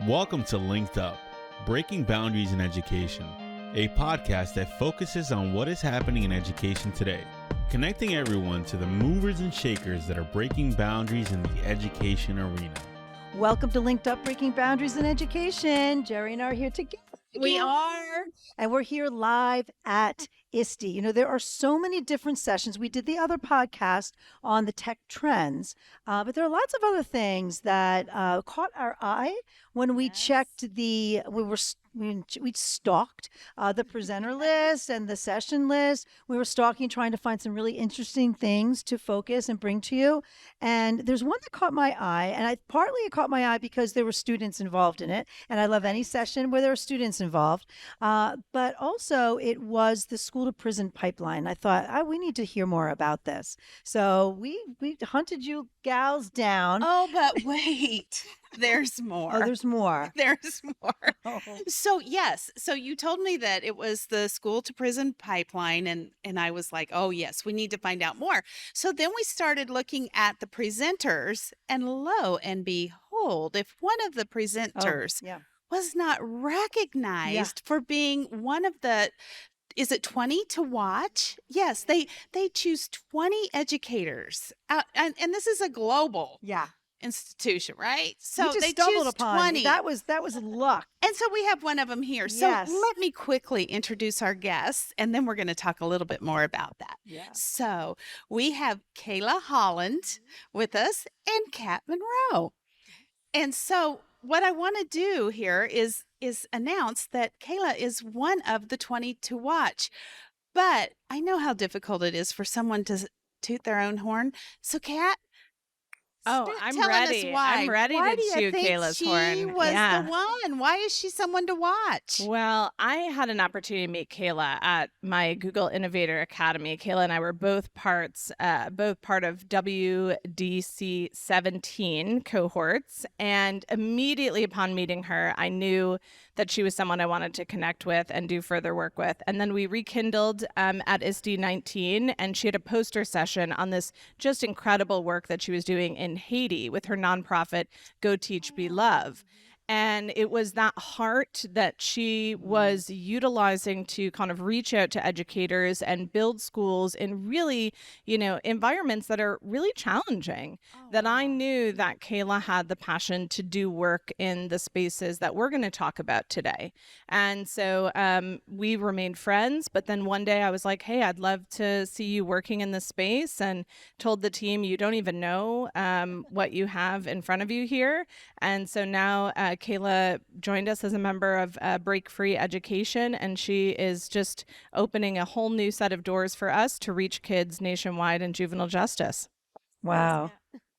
Welcome to LinkedUp, Breaking Boundaries in Education, a podcast that focuses on what is happening in education today, connecting everyone to the movers and shakers that are breaking boundaries in the education arena. Welcome to LinkedUp, Breaking Boundaries in Education. Jerry and I are here together. We are. And we're here live at ISTE. You know, there are so many different sessions. We did the other podcast on the tech trends, but there are lots of other things that caught our eye when we checked we stalked the presenter list and the session list. We were stalking, trying to find some really interesting things to focus and bring to you. And there's one that caught my eye, and partly it caught my eye because there were students involved in it. And I love any session where there are students involved. But also it was the school to prison pipeline. I thought, we need to hear more about this. So we hunted you gals down. Oh, but wait. There's more. Oh, there's more. There's more. Oh. So yes. So you told me that it was the school to prison pipeline, and I was like, oh yes, we need to find out more. So then we started looking at the presenters, and lo and behold, if one of the presenters was not recognized for being one of the, is it 20 to watch? Yes, they choose 20 educators, and this is a global institution, right? So they stumbled upon 20. That was luck. And so we have one of them here. So let me quickly introduce our guests, and then we're going to talk a little bit more about that. Yeah. So we have Kaylah Holland with us and Kat Monroe. And so what I want to do here is announce that Kaylah is one of the 20 to watch. But I know how difficult it is for someone to toot their own horn. So Kat, I'm ready. I'm ready to toot Kaylah's horn. She was the one. Why is she someone to watch? Well, I had an opportunity to meet Kaylah at my Google Innovator Academy. Kaylah and I were both part of WDC 17 cohorts. And immediately upon meeting her, I knew that she was someone I wanted to connect with and do further work with. And then we rekindled at ISTE 19, and she had a poster session on this just incredible work that she was doing in Haiti with her nonprofit, Go Teach, Be Love. And it was that heart that she was utilizing to kind of reach out to educators and build schools in really, environments that are really challenging, that I knew that Kaylah had the passion to do work in the spaces that we're going to talk about today. And so we remained friends, but then one day I was like, hey, I'd love to see you working in this space, and told the team, you don't even know what you have in front of you here. And so now Kaylah joined us as a member of BreakFree Education, and she is just opening a whole new set of doors for us to reach kids nationwide in juvenile justice. Wow.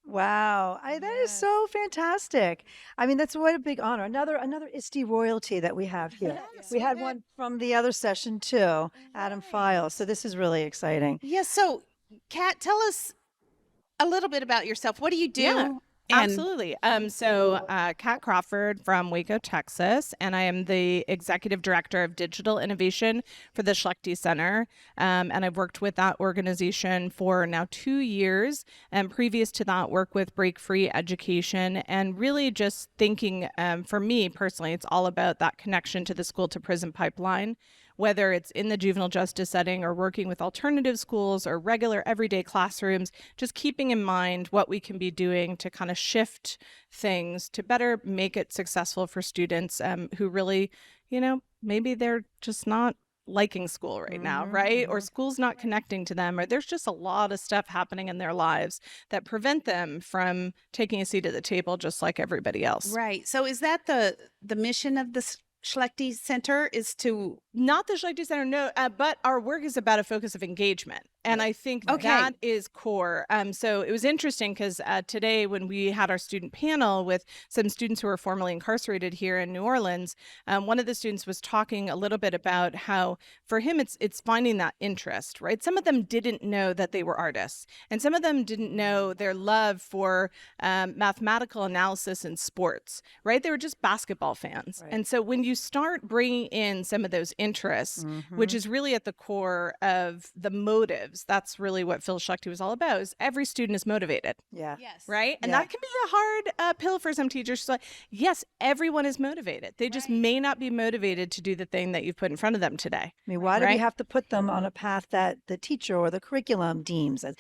Wow. That is so fantastic. I mean, that's what a big honor. Another ISTE royalty that we have here. Yes, we had one from the other session too, Adam Files. So this is really exciting. Yes. So Kat, tell us a little bit about yourself. What do you do? Yeah. Absolutely. So Kat Crawford from Waco, Texas, and I am the Executive Director of Digital Innovation for the Schlechte Center. And I've worked with that organization for now 2 years. And previous to that, work with BreakFree Education, and really just thinking, for me personally, it's all about that connection to the school to prison pipeline, whether it's in the juvenile justice setting or working with alternative schools or regular everyday classrooms, just keeping in mind what we can be doing to kind of shift things to better make it successful for students who really, maybe they're just not liking school right now, right? Or school's not connecting to them, or there's just a lot of stuff happening in their lives that prevent them from taking a seat at the table just like everybody else. Right. So is that the mission of the Schlechte Center, is to... Not the Schlechte Center, no, but our work is about a focus of engagement. And I think that is core. So it was interesting because today when we had our student panel with some students who were formerly incarcerated here in New Orleans, one of the students was talking a little bit about how for him it's finding that interest, right? Some of them didn't know that they were artists, and some of them didn't know their love for mathematical analysis and sports, right? They were just basketball fans. Right. And so when you start bringing in some of those interests, which is really at the core of the motives incentives. That's really what Phil Schuchte was all about, is every student is motivated. Yeah. Yes. Right. And Yeah. that can be a hard pill for some teachers. So, yes, everyone is motivated. They just may not be motivated to do the thing that you've put in front of them today. I mean, why do we Right. have to put them on a path that the teacher or the curriculum deems as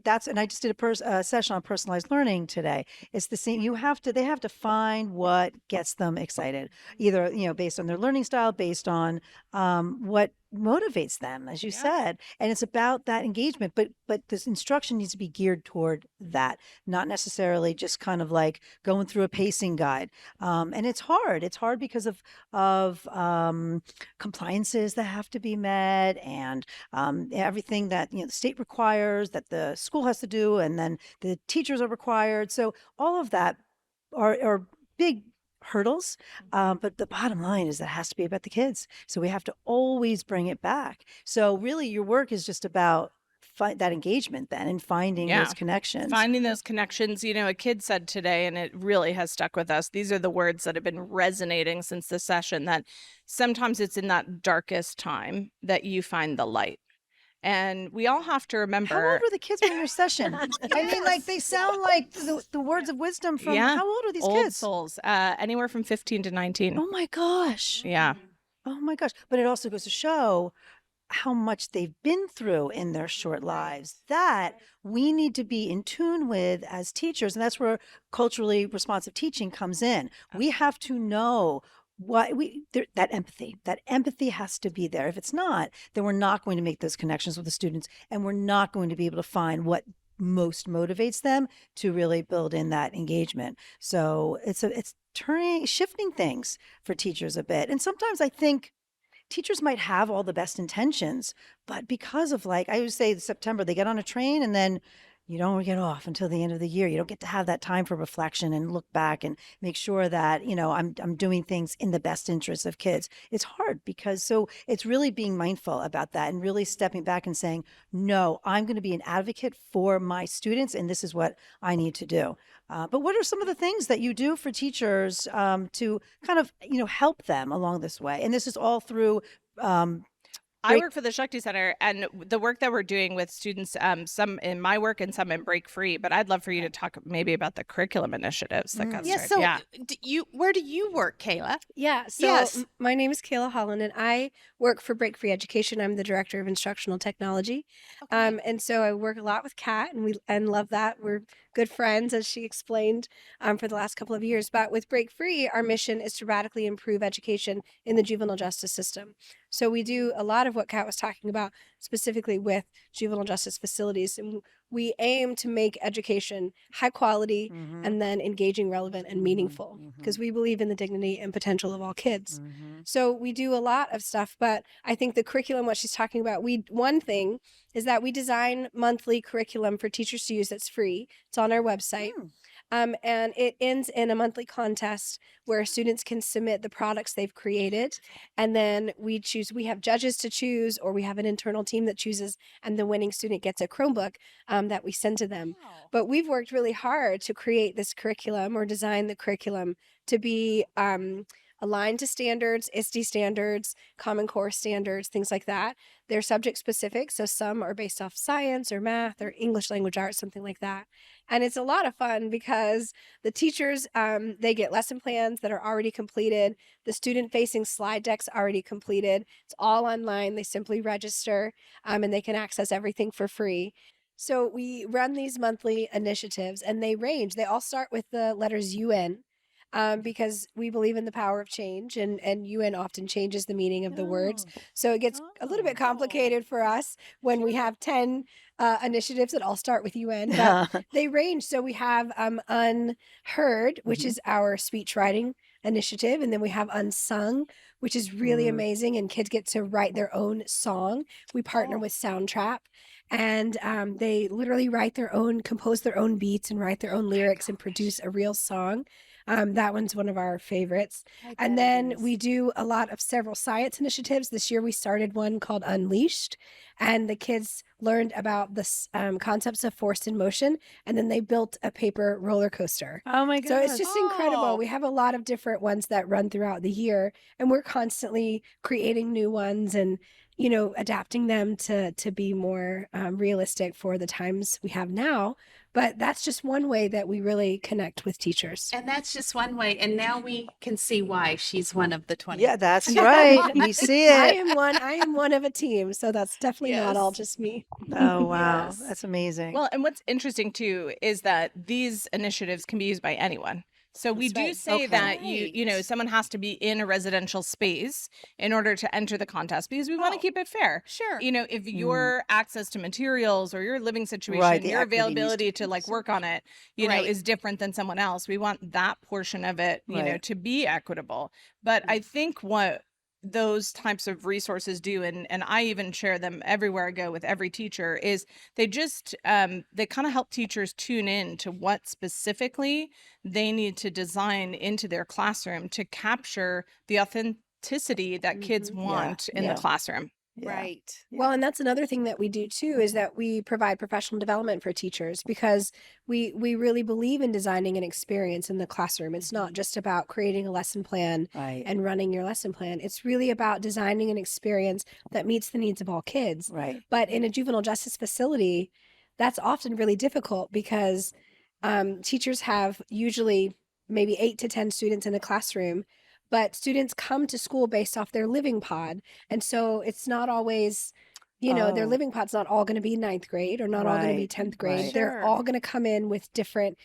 that's, and I just did a session on personalized learning today. It's the same. They have to find what gets them excited, either, based on their learning style, based on what motivates them, as you said. And it's about that engagement, but this instruction needs to be geared toward that, not necessarily just kind of like going through a pacing guide. And it's hard. It's hard because of compliances that have to be met, and everything that the state requires, that the school has to do, and then the teachers are required. So all of that are big hurdles. But the bottom line is that it has to be about the kids. So we have to always bring it back. So really your work is just about that engagement then, and finding those connections. Finding those connections. A kid said today, and it really has stuck with us, these are the words that have been resonating since the session, that sometimes it's in that darkest time that you find the light. And we all have to remember. How old were the kids in your session? I mean, like, they sound like the words of wisdom from, how old are these old kids? Souls, anywhere from 15 to 19. Oh my gosh. Yeah. Oh my gosh. But it also goes to show how much they've been through in their short lives that we need to be in tune with as teachers. And that's where culturally responsive teaching comes in. We have to know that empathy has to be there. If it's not, then we're not going to make those connections with the students, and we're not going to be able to find what most motivates them to really build in that engagement. So it's shifting things for teachers a bit. And sometimes I think teachers might have all the best intentions, but because of, like I always say, September, they get on a train and then you don't get off until the end of the year. You don't get to have that time for reflection and look back and make sure that, I'm doing things in the best interest of kids. It's hard so it's really being mindful about that and really stepping back and saying, no, I'm going to be an advocate for my students, and this is what I need to do. But what are some of the things that you do for teachers to kind of, help them along this way? And this is all through I work for the Schuchte Center, and the work that we're doing with students, some in my work and some in BreakFree, but I'd love for you to talk maybe about the curriculum initiatives that got started. So where do you work, Kayla? Yeah, so my name is Kaylah Holland, and I work for BreakFree Education. I'm the Director of Instructional Technology. Okay. And so I work a lot with Kat, and love that. We're good friends, as she explained, for the last couple of years. But with BreakFree, our mission is to radically improve education in the juvenile justice system. So we do a lot of what Kat was talking about, specifically with juvenile justice facilities. And we aim to make education high quality and then engaging, relevant, and meaningful, because we believe in the dignity and potential of all kids. So we do a lot of stuff, but I think the curriculum, what she's talking about, one thing is that we design monthly curriculum for teachers to use that's free. It's on our website. And it ends in a monthly contest where students can submit the products they've created. And then we have judges to choose, or we have an internal team that chooses, and the winning student gets a Chromebook that we send to them. Wow. But we've worked really hard to create this curriculum, or design the curriculum to be aligned to standards, ISTE standards, Common Core standards, things like that. They're subject specific, so some are based off science or math or English language arts, something like that. And it's a lot of fun because the teachers, they get lesson plans that are already completed, the student-facing slide decks already completed. It's all online. They simply register, and they can access everything for free. So we run these monthly initiatives, and they range. They all start with the letters UN. Because we believe in the power of change, and UN often changes the meaning of the words. So it gets a little bit complicated for us when we have 10 initiatives that all start with UN, but they range. So we have Unheard, which is our speech writing initiative, and then we have Unsung, which is really amazing, and kids get to write their own song. We partner with Soundtrap, and they literally compose their own beats and write their own lyrics and produce a real song. That one's one of our favorites. I And bet it then is. we do a lot of several science initiatives. This year we started one called Unleashed, and the kids learned about the concepts of force and motion, and then they built a paper roller coaster. Oh my So it's gosh. just incredible. Oh. We have a lot of different ones that run throughout the year, and we're constantly creating new ones and adapting them to be more realistic for the times we have now. But that's just one way that we really connect with teachers. And that's just one way. And now we can see why she's one of the 20. Yeah, that's right. We see I it. am one of a team, so that's definitely not all Yes. just me. Oh, wow. Yes. That's amazing. Well, and what's interesting too is that these initiatives can be used by anyone. So we That's do right. say Okay. that you know, Right. someone has to be in a residential space in order to enter the contest because we want to Oh, keep it fair. Sure. You know, if your access to materials or your living situation, Right, the your equity needs to availability be to like work on it, you know, Right. is different than someone else, we want that portion of it, you know, Right. to be equitable. But I think what those types of resources do, and I even share them everywhere I go with every teacher, is they just they kind of help teachers tune in to what specifically they need to design into their classroom to capture the authenticity that kids Mhm. want in yeah. the classroom. Yeah. Right. Well, and that's another thing that we do too is that we provide professional development for teachers because we really believe in designing an experience in the classroom. It's not just about creating a lesson plan Right. and running your lesson plan. It's really about designing an experience that meets the needs of all kids. Right. But in a juvenile justice facility, that's often really difficult because teachers have usually maybe 8 to 10 students in a classroom, but students come to school based off their living pod. And so it's not always, their Oh, living pod's not all going to be ninth grade or not all going to be right. 10th grade. Right. They're Sure. all going to come in with different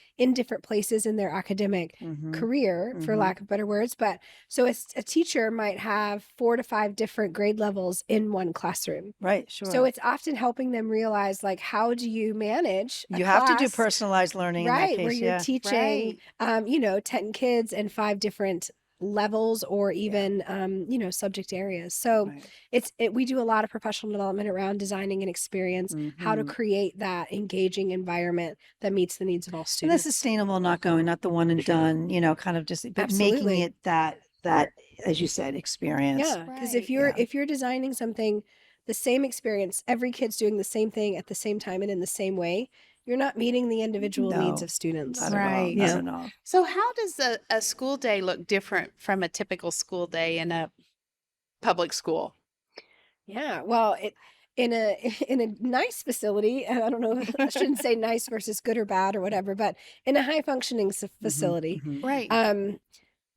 places in their academic Mm-hmm. career, for Mhm. lack of better words. But so a teacher might have 4 to 5 different grade levels in one classroom. Right. Sure. So it's often helping them realize, like, how do you manage a you have to do class, personalized learning in that right, where case. you're Yeah. teaching, Right. 10 kids and 5 different levels or even, subject areas. So Right. we do a lot of professional development around designing an experience, how to Mhm. create that engaging environment that meets the needs of all And the students. sustainable, not going, not the one and done, kind of just, but making Absolutely. it that, as you said, experience. Yeah, because if Right. you're designing something, the same experience, every kid's doing the same thing at the same time and in the same way, you're not meeting the individual needs No, of students. not at all. Right. Not Yeah. at all. So how does a school day look different from a typical school day in a public school? Yeah, well, in a in a nice facility, and I don't know, I shouldn't say nice versus good or bad or whatever, but in a high functioning facility, Mhm. Right.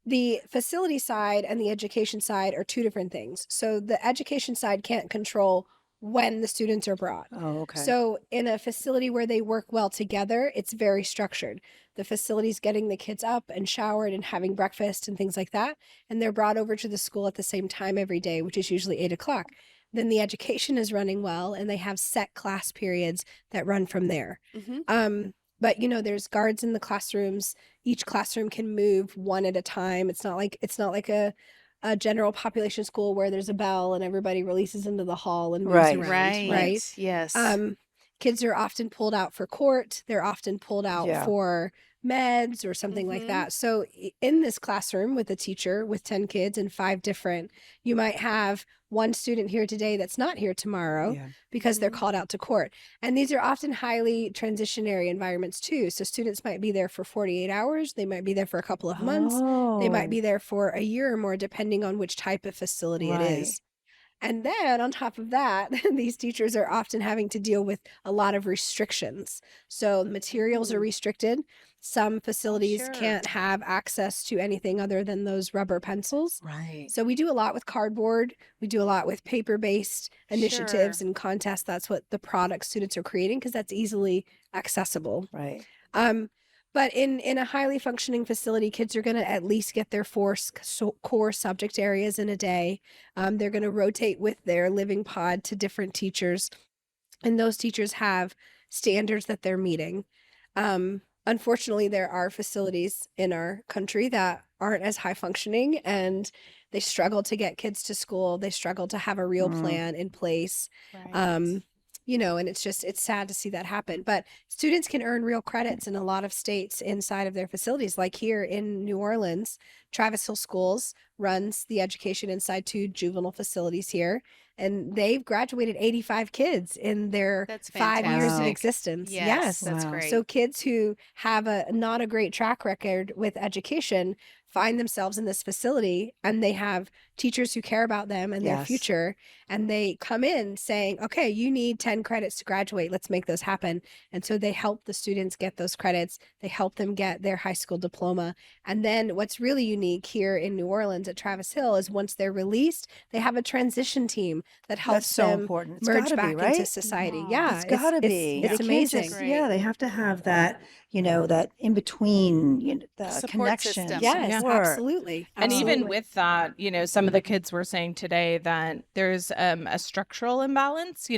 the facility side and the education side are two different things. So the education side can't control when the students are brought. Oh, okay. So in a facility where they work well together, it's very structured. The facility's getting the kids up and showered and having breakfast and things like that. And they're brought over to the school at the same time every day, which is usually 8 o'clock. Then the education is running well and they have set class periods that run from there. Mhm. But there's guards in the classrooms. Each classroom can move one at a time. It's not like a general population school where there's a bell and everybody releases into the hall and moves Right. around, Right. right? Yes. Kids are often pulled out for court. They're often pulled out Yeah. for meds or something like Mhm. that. So in this classroom with a teacher with 10 kids and 5 different, you might have one student here today that's not here tomorrow Yeah. because they're Mhm. called out to court. And these are often highly transitionary environments too. So students might be there for 48 hours. They might be there for a couple of months. They might Oh, be there for a year or more, depending on which type of facility it right. is. And then on top of that, these teachers are often having to deal with a lot of restrictions. So materials are Mm. restricted. Some Oh, facilities sure. can't have access to anything other than those rubber pencils. Right. So we do a lot with cardboard. We do a lot with paper-based initiatives Sure. and contests. That's what the product students are creating because that's easily accessible. Right. But in a highly functioning facility, kids are going to at least get their core subject areas in a day. They're going to rotate with their living pod to different teachers, and those teachers have standards that they're meeting. Unfortunately, there are facilities in our country that aren't as high functioning, and they struggle to get kids to school. They struggle to have a real Mm. plan in place. Right. Um, and it's sad to see that happen. But students can earn real credits in a lot of states inside of their facilities. Like here in New Orleans, Travis Hill Schools runs the education inside 2 juvenile facilities here. And they've graduated 85 kids in their That's 5 years of fantastic. existence. Yes, that's Wow. great. So kids who have not a great track record with education find themselves in this facility, and they have teachers who care about them and their Yes. future, and they come in saying, okay, you need 10 credits to graduate, let's make those happen. And so they help the students get those credits, they help them get their high school diploma. And then what's really unique here in New Orleans at Travis Hill is once they're released, they have a transition team that helps That's so them important. It's merge gotta back be, right? into society. Yeah, It's gotta be. it's They can't amazing. just, yeah, they have to have that, that in between, the Support connection. system. Yes, support. absolutely. And even Absolutely. with that, some of the kids were saying today that there's a structural imbalance.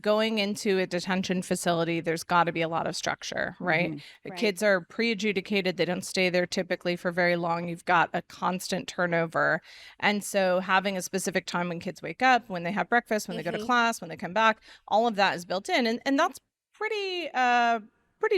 Going into a detention facility, there's got to be a lot of structure, right? The Right. kids are pre-adjudicated. They don't stay there typically for very long. You've got a constant turnover. And so having a specific time when kids wake up, when they have breakfast, when they go to class, when they come back, all of that is built in. And that's pretty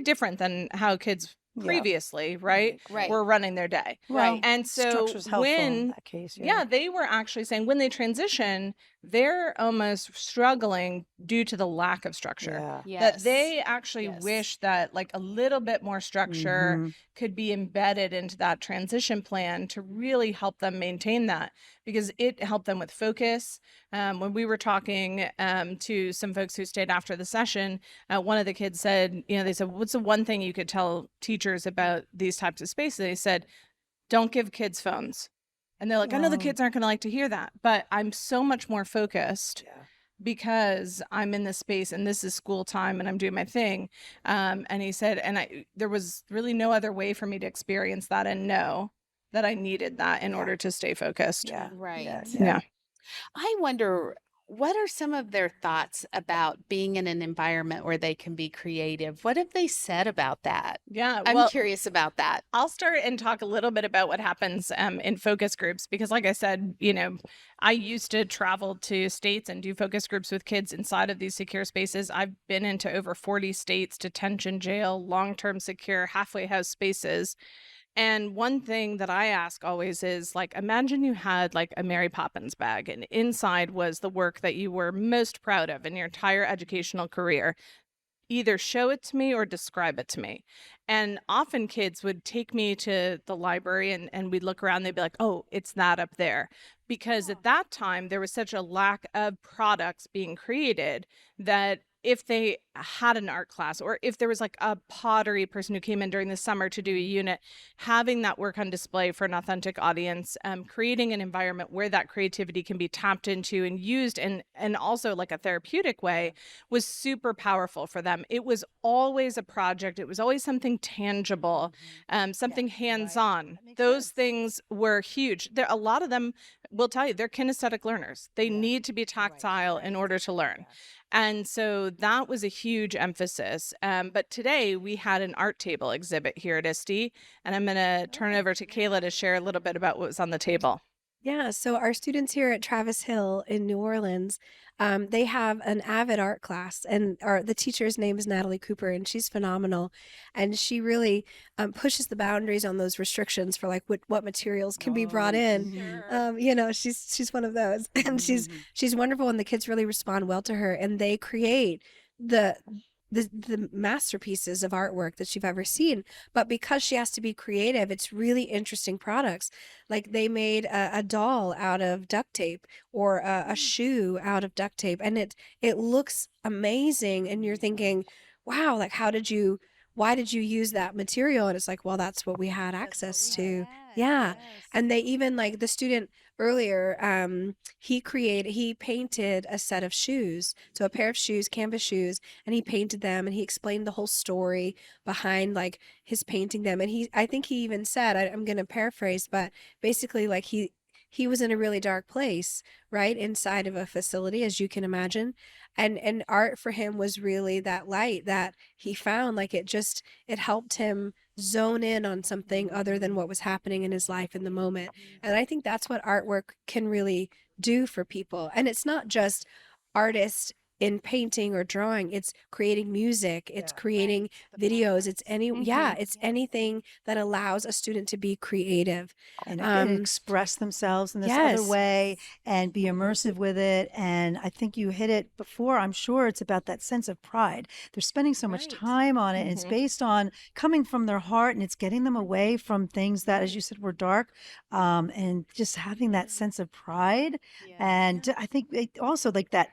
different than how kids Yeah. previously, right, Right. were running their day. Well, And so structure's helpful in when that case. yeah, they were actually saying when they transition, they're almost struggling due to the lack of structure. Yeah. That they actually Yes. wish that like a little bit more structure Mhm. could be embedded into that transition plan to really help them maintain that, because it helped them with focus. When we were talking to some folks who stayed after the session, one of the kids said, they said, what's the one thing you could tell teachers about these types of spaces? They said, don't give kids phones. And they're like, I know the Wow. kids aren't going to like to hear that, but I'm so much more focused Yeah. because I'm in this space and this is school time and I'm doing my thing. And he said, there was really no other way for me to experience that and know that I needed that in Yeah. order to stay focused. Yeah. Right. Yeah. I wonder, what are some of their thoughts about being in an environment where they can be creative? What have they said about that? Yeah. I'm Well, curious about that. I'll start and talk a little bit about what happens in focus groups, because like I said, I used to travel to states and do focus groups with kids inside of these secure spaces. I've been into over 40 states, detention, jail, long-term secure, halfway house spaces. And one thing that I ask always is like, imagine you had like a Mary Poppins bag and inside was the work that you were most proud of in your entire educational career. Either show it to me or describe it to me. And often kids would take me to the library and we'd look around, they'd be like, oh, it's that up there. Because at that time, there was such a lack of products being created that if they had an art class or if there was like a pottery person who came in during the summer to do a unit, having that work on display for an authentic audience, creating an environment where that creativity can be tapped into and used and also like a therapeutic way was super powerful for them. It was always a project. It was always something tangible, something hands-on. That makes Those sense. things were huge. A lot of them will tell you they're kinesthetic learners. They need to be tactile in order to learn. And so that was a huge emphasis. But today we had an art table exhibit here at ISTE, and I'm going to turn it over to Kaylah to share a little bit about what was on the table. Yeah, so our students here at Travis Hill in New Orleans, they have an avid art class, and the teacher's name is Natalie Cooper, and she's phenomenal. And she really pushes the boundaries on those restrictions for like what materials can be brought in. She's one of those, and she's wonderful, and the kids really respond well to her, and they create the masterpieces of artwork that you've ever seen. But because she has to be creative, it's really interesting products. Like they made a doll out of duct tape, or a shoe out of duct tape, and it looks amazing. And you're thinking, wow, like why did you use that material? And it's like, well, that's what we had access to. Yeah. And they even, like the student earlier, he painted a set of shoes. So a pair of shoes, canvas shoes, and he painted them, and he explained the whole story behind like his painting them. And I think he even said, I'm going to paraphrase, but basically like he was in a really dark place, right? Inside of a facility, as you can imagine. And art for him was really that light that he found. Like it helped him zone in on something other than what was happening in his life in the moment. And I think that's what artwork can really do for people. And it's not just artists in painting or drawing. It's creating music. It's creating The videos. It's performance. it's anything that allows a student to be creative. And express themselves in this other Yes. way and be immersive with it. And I think you hit it before. I'm sure it's about that sense of pride. They're spending so much Right. time on it, and it's based on coming from their heart, and it's getting them away from things that, as you said, were dark, and just having that sense of pride. Yes. And I think also like that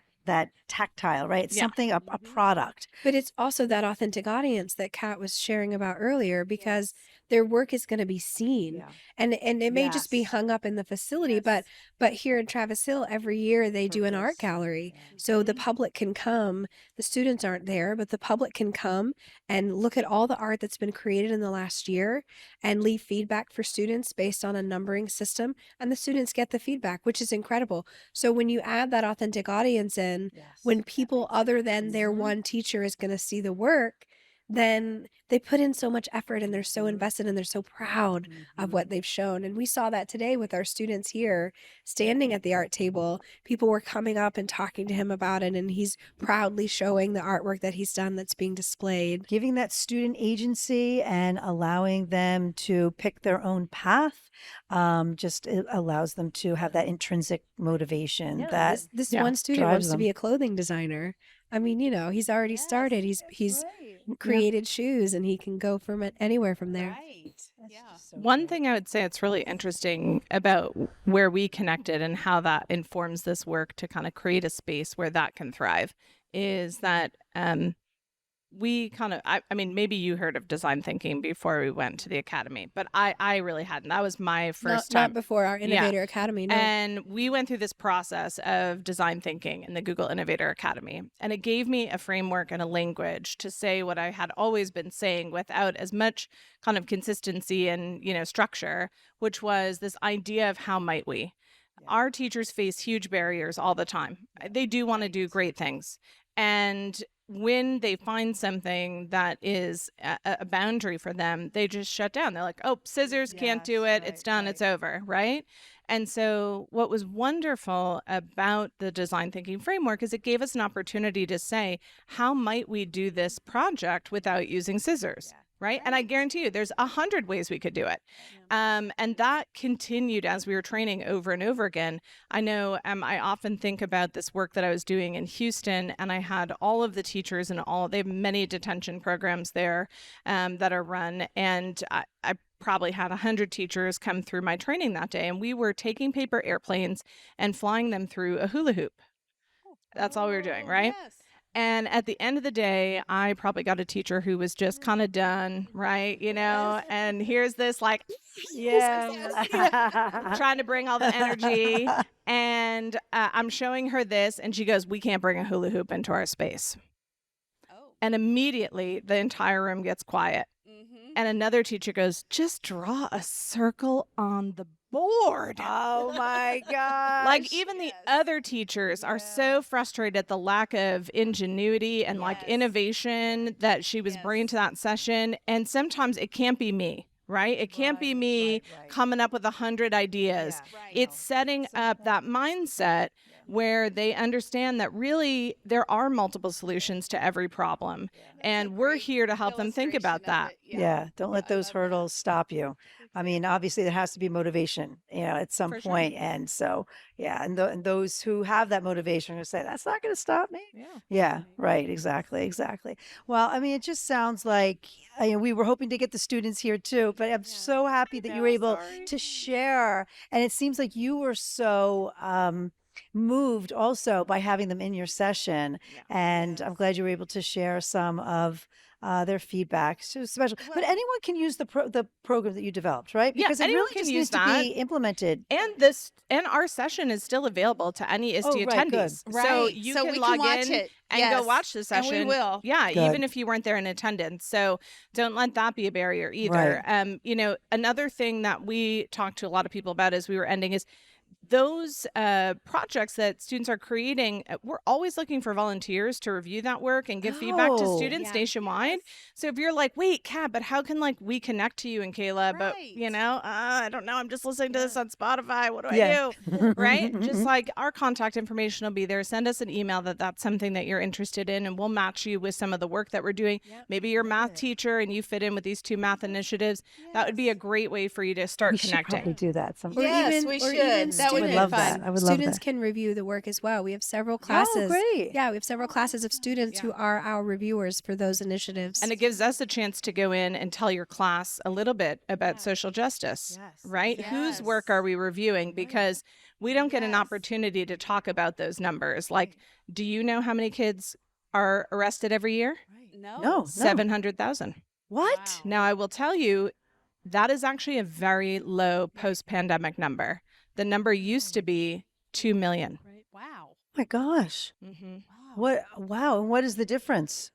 tactile, right? It's Yeah. something, a product. But it's also that authentic audience that Kat was sharing about earlier, because their work is going to be seen. And it may just be Yes. hung up in the facility, Yes. but here in Travis Hill every year they do an art gallery. So the public can come. The students aren't there, but the public can come and look at all the art that's been created in the last year and leave feedback for students based on a numbering system, and the students get the feedback, which is incredible. So when you add that authentic audience in, when people other than their one teacher is going to see the work, then they put in so much effort and they're so invested and they're so proud of what they've shown. And we saw that today with our students here standing at the art table. People were coming up and talking to him about it, and he's proudly showing the artwork that he's done that's being displayed. Giving that student agency and allowing them to pick their own path, just it allows them to have that intrinsic motivation that This Yeah. one student drives wants to them. be a clothing designer. I mean, he's already started. He's created shoes, and he can go from anywhere from there. Right. Yeah. One thing I would say it's really interesting about where we connected and how that informs this work to kind of create a space where that can thrive is that we kind of, I mean, maybe you heard of design thinking before we went to the academy, but I really hadn't. That was my first Not time. before our Innovator Academy. No. And we went through this process of design thinking in the Google Innovator Academy. And it gave me a framework and a language to say what I had always been saying without as much kind of consistency and, structure, which was this idea of how might we. Our teachers face huge barriers all the time. They do want to do great things. And when they find something that is a boundary for them, they just shut down. They're like, oh, scissors, can't do it. It's done. It's over. Right. And so what was wonderful about the design thinking framework is it gave us an opportunity to say, how might we do this project without using scissors? Right. And I guarantee you there's 100 ways we could do it. And that continued as we were training over and over again. I know I often think about this work that I was doing in Houston, and I had all of the teachers and they have many detention programs there that are run. And I probably had 100 teachers come through my training that day. And we were taking paper airplanes and flying them through a hula hoop. That's all we were doing. Right. Yes. And at the end of the day, I probably got a teacher who was just kind of done, right? And here's this like, trying to bring all the energy. And I'm showing her this, and she goes, we can't bring a hula hoop into our space. Oh. And immediately the entire room gets quiet. And another teacher goes, just draw a circle on the board. Oh my gosh. Like even the other teachers are so frustrated at the lack of ingenuity and like innovation that she was bringing to that session. And sometimes it can't be me, right? It can't be me coming up with 100 ideas. It's setting up that mindset where they understand that really there are multiple solutions to every problem. And we're here to help them think about that. Yeah, don't let those hurdles stop you. I mean, obviously there has to be motivation, at some For sure. point. And so, and those who have that motivation are going to say, that's not going to stop me. Yeah, right. Exactly. Well, I mean, it just sounds like we were hoping to get the students here too, but I'm so happy that you were able to share. And it seems like you were so moved also by having them in your session. And I'm glad you were able to share some of their feedback. So special, but anyone can use the program that you developed, right? Yeah, Because it anyone really can just use needs to that. be implemented. And our session is still available to any ISTE right, good. attendees. So Right. you So can we log can watch in it. and Yes. go watch the session. And we will. Yeah, Good. even if you weren't there in attendance. So don't let that be a barrier either. Another thing that we talked to a lot of people about as we were ending is those projects that students are creating, we're always looking for volunteers to review that work and give feedback to Oh. students nationwide. So if you're like, wait, Kat, but how can we connect to you and Kaylah? But Right. I don't know. I'm just listening to this on Spotify. What do Yeah. I do? Right? Just our contact information will be there. Send us an email that's something that you're you're interested in, and we'll match you with some of the work that we're doing. Maybe you're a math teacher and you fit in with these 2 math initiatives. That would be a great way for you to start We should connecting. probably do that. Or even That would I be love fun. that. I would love students that. can review the work as well. We have several classes. great. Yeah, we have several classes of students who are our reviewers for those initiatives. And it gives us a chance to go in and tell your class a little bit about social justice, right? Whose work are we reviewing? Because we don't get an opportunity to talk about those numbers. Like, do you know how many kids are arrested every year? No. 700,000. What? Now, I will tell you, that is actually a very low post-pandemic number. The number used to be 2 million. Wow. Oh my gosh. What? Wow. And what is the difference?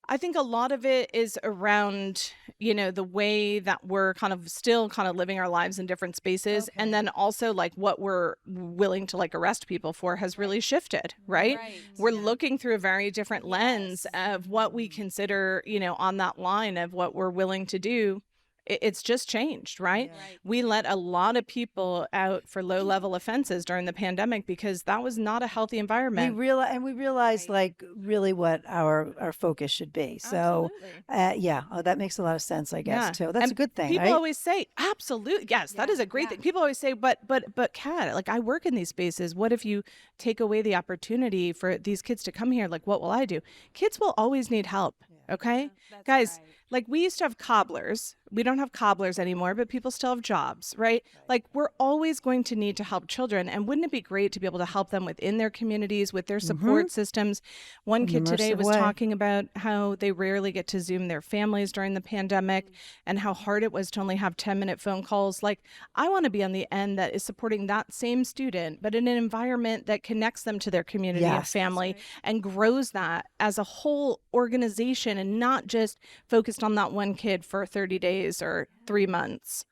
I think a lot of it is around, the way that we're still living our lives in different spaces. And then also like what we're willing to like arrest people for has really shifted, right? We're looking through a very different lens of what we consider, on that line of what we're willing to do. It's just changed, right? We let a lot of people out for low-level offenses during the pandemic because that was not a healthy environment. We realized like really what our focus should be. So, that makes a lot of sense, I guess, too. That's And a good thing, People right? always say, absolutely, yes, that is a great thing. People always say, but Kat, like I work in these spaces. What if you take away the opportunity for these kids to come here? Like, what will I do? Kids will always need help. Okay, guys. Like we used to have cobblers. We don't have cobblers anymore, but people still have jobs, right? Like we're always going to need to help children. And wouldn't it be great to be able to help them within their communities, with their support systems? One kid today was talking about how they rarely get to Zoom their families during the pandemic and how hard it was to only have 10-minute phone calls. Like I want to be on the end that is supporting that same student, but in an environment that connects them to their community and family and grows that as a whole organization and not just focused on that one kid for 30 days or 3 months.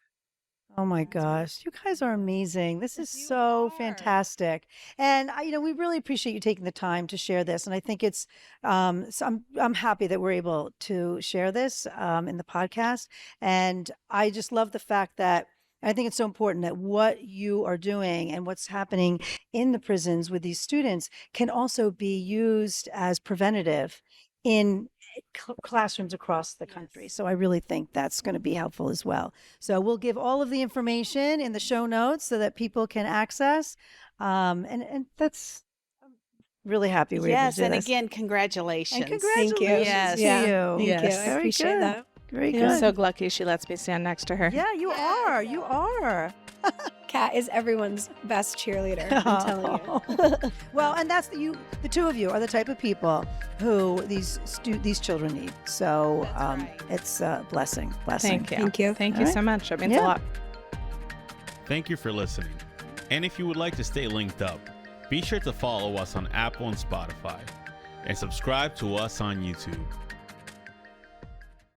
Oh my gosh, you guys are amazing. This is so fantastic. And we really appreciate you taking the time to share this. And I think it's so I'm happy that we're able to share this in the podcast. And I just love the fact that I think it's so important that what you are doing and what's happening in the prisons with these students can also be used as preventative in classrooms across the country. So I really think that's going to be helpful as well. So we'll give all of the information in the show notes so that people can access. And that's, I'm really happy we're able to do and this. again, congratulations. And congratulations Yes. to you. Thank you. I Very appreciate good. that. Very I'm good. so lucky she lets me stand next to her. Yeah, you are. You are. Kat is everyone's best cheerleader, I'm telling you. Well, and that's the two of you are the type of people who these children need. So it's a blessing. Thank you. Thank you. Thank you so much. It means a lot. Thank you for listening. And if you would like to stay linked up, be sure to follow us on Apple and Spotify and subscribe to us on YouTube.